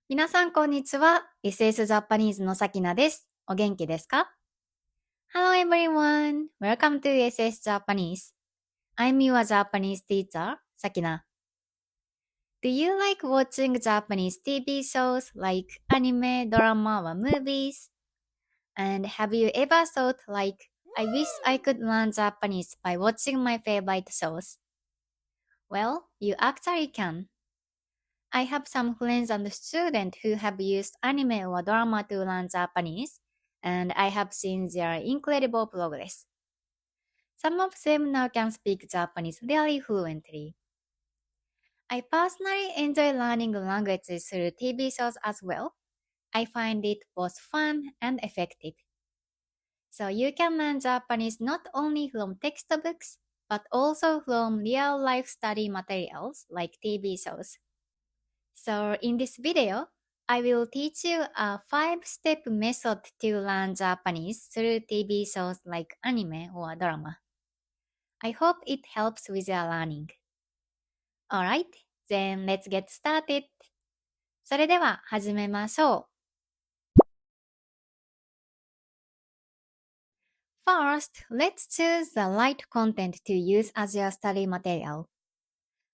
皆さんこんにちは。SS ジャパニーズのさきなです。お元気ですか？ Hello everyone. Welcome to SS Japanese. I'm your Japanese teacher, Sakina. Do you like watching Japanese TV shows like anime, drama, or movies? And have you ever thought like, I wish I could learn Japanese by watching my favorite shows? Well, you actually can. I have some friends and students who have used anime or drama to learn Japanese, and I have seen their incredible progress. Some of them now can speak Japanese really fluently. I personally enjoy learning languages through TV shows as well. I find it both fun and effective. So you can learn Japanese not only from textbooks, but also from real-life study materials like TV shows. So in this video, I will teach you a 5-step method to learn Japanese through TV shows like anime or drama. I hope it helps with your learning. Alright, then let's get started. それでは始めましょう。First, let's choose the right content to use as your study material.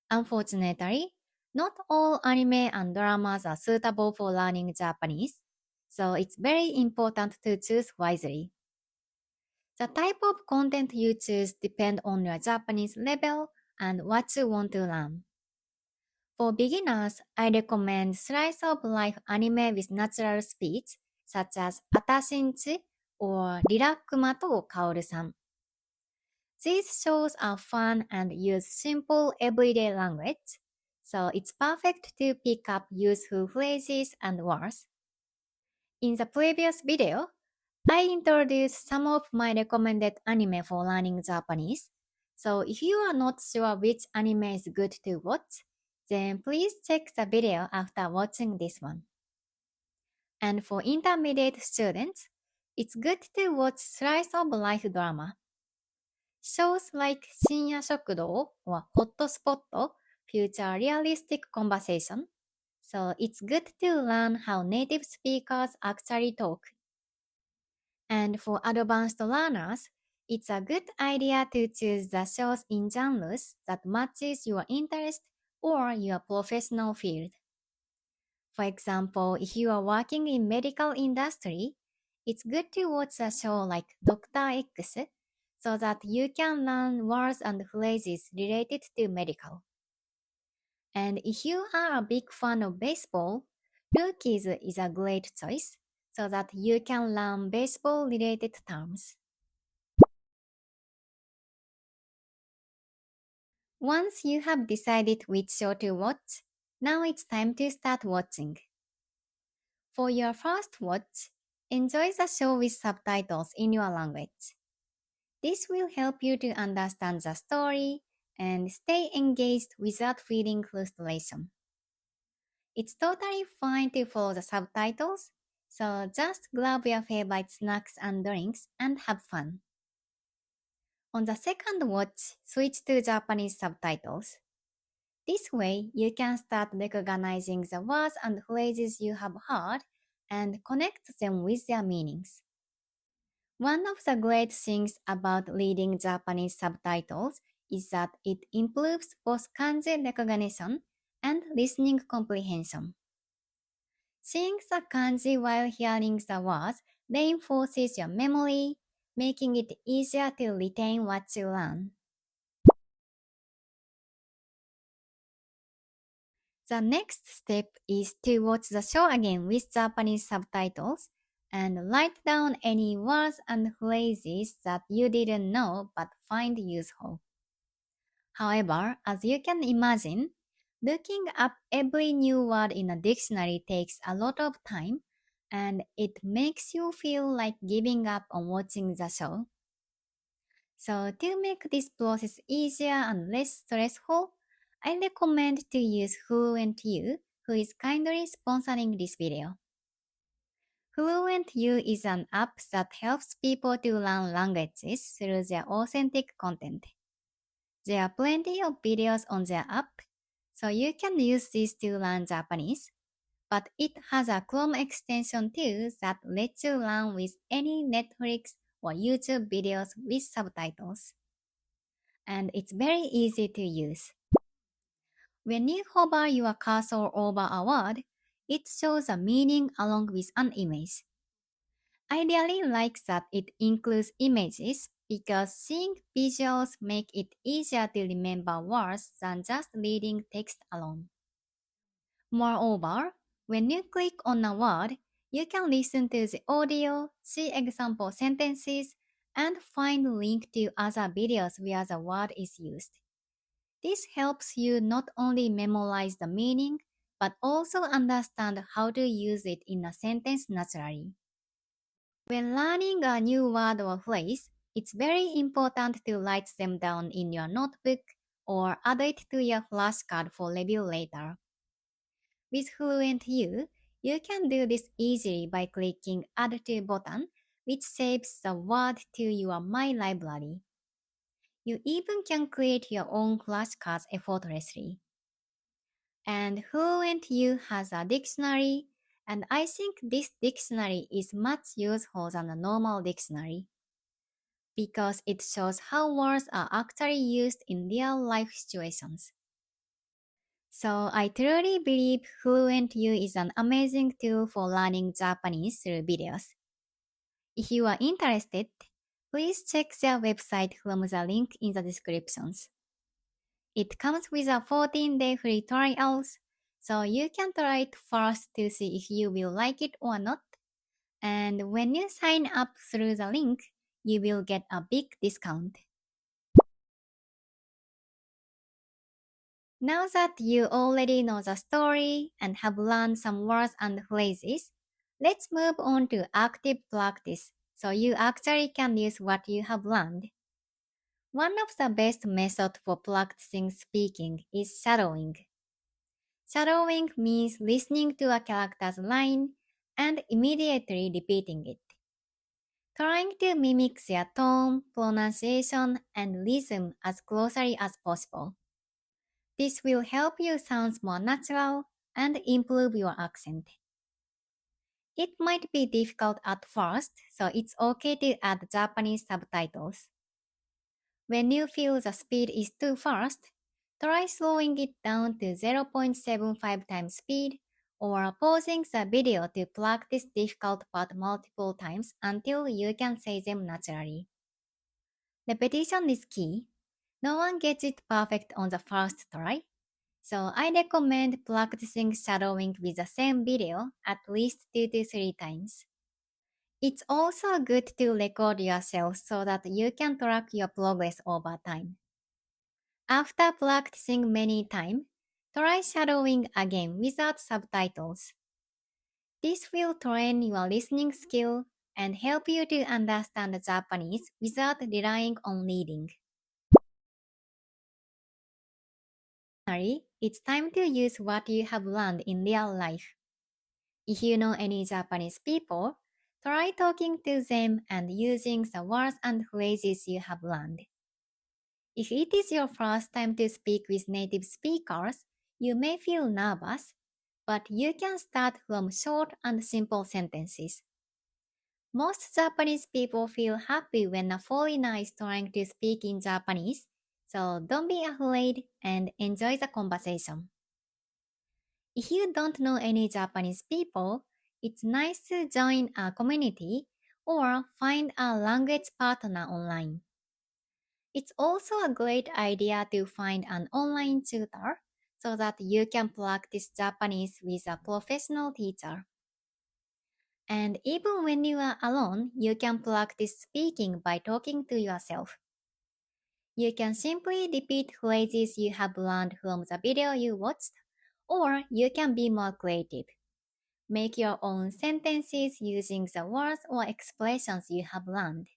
Unfortunately, not all anime and dramas are suitable for learning Japanese, so it's very important to choose wisely. The type of content you choose depends on your Japanese level and what you want to learn. For beginners, I recommend slice of life anime with natural speech, such as 𝙎𝙏𝙎𝙿 or 𝙎𝙏�プ𝙎 𝙎𝙏 These shows are fun and use simple everyday language, so it's perfect to pick up useful phrases and words. In the previous video, I introduced some of my recommended anime for learning Japanese, so if you are not sure which anime is good to watch, then please check the video after watching this one. And for intermediate students, it's good to watch slice of life drama. Shows like 深夜食堂 or Hot feature realistic conversation, so it's good to learn how native speakers actually talk. And for advanced learners, it's a good idea to choose the shows in genres that matches your interest or your professional field. For example, if you are working in medical industry, it's good to watch a show like Dr. X so that you can learn words and phrases related to medical. And if you are a big fan of baseball, Rookies is a great choice so that you can learn baseball-related terms. Once you have decided which show to watch, now it's time to start watching. For your first watch, enjoy the show with subtitles in your language. This will help you to understand the story and stay engaged without feeling frustration. It's totally fine to follow the subtitles, so just grab your favorite snacks and drinks and have fun. On the second watch, switch to Japanese subtitles. This way, you can start recognizing the words and phrases you have heard and connect them with their meanings. One of the great things about reading Japanese subtitles is that it improves both kanji recognition and listening comprehension. Seeing the kanji while hearing the words reinforces your memory, making it easier to retain what you learn. The next step is to watch the show again with Japanese subtitles and write down any words and phrases that you didn't know but find useful. However, as you can imagine, looking up every new word in a dictionary takes a lot of time, and it makes you feel like giving up on watching the show. So to make this process easier and less stressful, I recommend to use Fluent U, who is kindly sponsoring this video. Fluent U is an app that helps people to learn languages through their authentic content. There are plenty of videos on their app, so you can use this to learn Japanese. but it has a Chrome extension too that lets you learn with any Netflix or YouTube videos with subtitles. And it's very easy to use. When you hover your cursor over a word, it shows a meaning along with an image. I really like that it includes images because seeing visuals make it easier to remember words than just reading text alone. Moreover, when you click on a word, you can listen to the audio, see example sentences, and find link to other videos where the word is used. This helps you not only memorize the meaning, but also understand how to use it in a sentence naturally. When learning a new word or phrase, it's very important to write them down in your notebook or add it to your flashcard for review later. With Fluent U, you can do this easily by clicking Add to button, which saves the word to your My Library. You even can create your own flashcards effortlessly. And Fluent U has a dictionary, and I think this dictionary is much useful than a normal dictionary because it shows how words are actually used in real life situations. So I truly believe Fluent U is an amazing tool for learning Japanese through videos. If you are interested, please check their website from the link in the descriptions. It comes with a 14-day free trial, so you can try it first to see if you will like it or not. And when you sign up through the link, you will get a big discount. Now that you already know the story and have learned some words and phrases, let's move on to active practice so you actually can use what you have learned. One of the best methods for practicing speaking is shadowing. Shadowing means listening to a character's line and immediately repeating it. Trying to mimic their tone, pronunciation, and rhythm as closely as possible. This will help you sound more natural and improve your accent. It might be difficult at first, so it's okay to add Japanese subtitles. When you feel the speed is too fast, try slowing it down to 0.75 times speed or pausing the video to practice difficult part multiple times until you can say them naturally. Repetition is key. No one gets it perfect on the first try, so I recommend practicing shadowing with the same video at least 2 to 3 times. It's also good to record yourself so that you can track your progress over time. After practicing many times, try shadowing again without subtitles. This will train your listening skill and help you to understand Japanese without relying on reading. Finally, it's time to use what you have learned in real life. If you know any Japanese people, try talking to them and using the words and phrases you have learned. If it is your first time to speak with native speakers, you may feel nervous, but you can start from short and simple sentences. Most Japanese people feel happy when a foreigner is trying to speak in Japanese, so don't be afraid and enjoy the conversation. If you don't know any Japanese people, it's nice to join a community or find a language partner online. It's also a great idea to find an online tutor so that you can practice Japanese with a professional teacher. And even when you are alone, you can practice speaking by talking to yourself. You can simply repeat phrases you have learned from the video you watched, or you can be more creative. Make your own sentences using the words or expressions you have learned.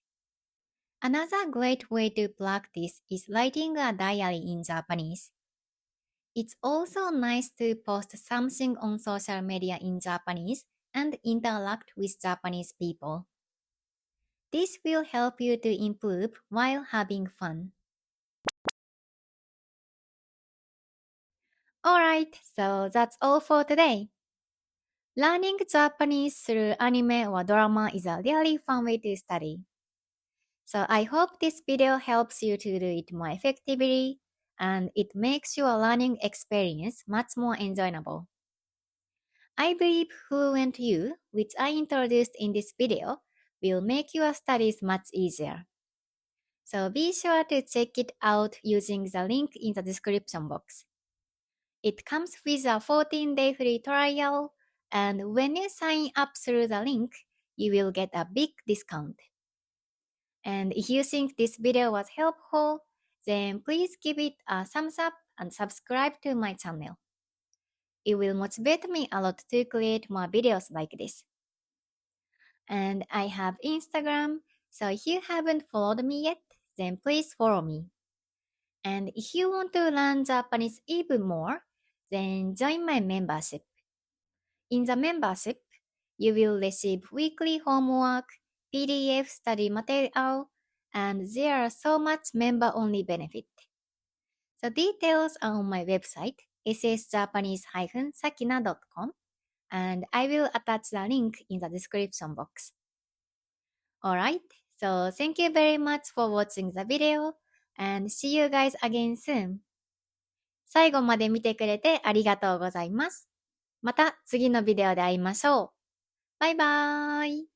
Another great way to practice is writing a diary in Japanese. It's also nice to post something on social media in Japanese and interact with Japanese people. This will help you to improve while having fun. Alright, so that's all for today. Learning Japanese through anime or drama is a really fun way to study. So I hope this video helps you to do it more effectively and it makes your learning experience much more enjoyable. I believe Fluent You, which I introduced in this video, will make your studies much easier. So be sure to check it out using the link in the description box. It comes with a 14-day free trial, and when you sign up through the link, you will get a big discount. And if you think this video was helpful, then please give it a thumbs up and subscribe to my channel. It will motivate me a lot to create more videos like this. And I have Instagram, so if you haven't followed me yet, then please follow me. And if you want to learn Japanese even more, then join my membership. In the membership, you will receive weekly homework, PDF study material, and there are so much member-only benefit. The details are on my website, ssjapanese-sakina.com, and I will attach the link in the description box. Alright, so thank you very much for watching the video, and see you guys again soon. 最後まで見てくれてありがとうございます。また次のビデオで会いましょう。バイバーイ。